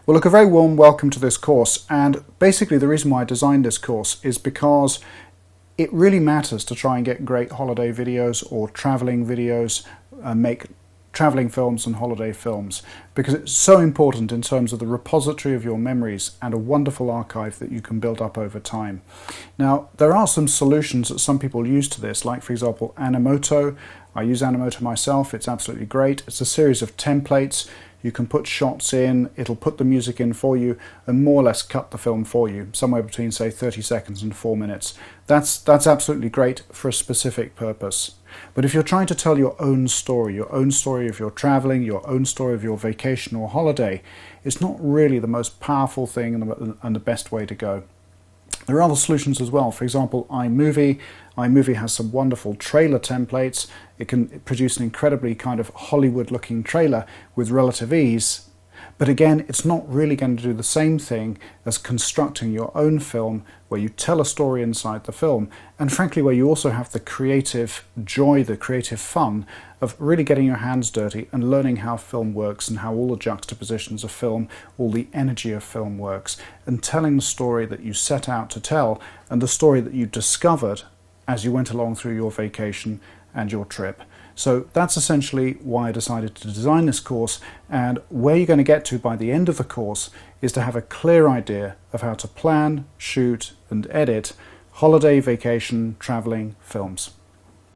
Well, look, a very warm welcome to this course, and basically the reason why I designed this course is because it really matters to try and get great holiday videos or traveling videos, make traveling films and holiday films, because it's so important in terms of the repository of your memories and a wonderful archive that you can build up over time. Now, there are some solutions that some people use to this, like for example Animoto. I use Animoto myself, it's absolutely great. It's a series of templates. You can put shots in, it'll put the music in for you and more or less cut the film for you, somewhere between say 30 seconds and 4 minutes. That's absolutely great for a specific purpose. But if you're trying to tell your own story of your traveling, your own story of your vacation or holiday, it's not really the most powerful thing and the best way to go. There are other solutions as well. For example, iMovie. iMovie has some wonderful trailer templates. It can produce an incredibly kind of Hollywood-looking trailer with relative ease. But again, it's not really going to do the same thing as constructing your own film where you tell a story inside the film, and frankly where you also have the creative joy, the creative fun of really getting your hands dirty and learning how film works and how all the juxtapositions of film, all the energy of film works, and telling the story that you set out to tell and the story that you discovered as you went along through your vacation and your trip. So that's essentially why I decided to design this course, and where you're going to get to by the end of the course is to have a clear idea of how to plan, shoot and edit holiday, vacation, traveling films.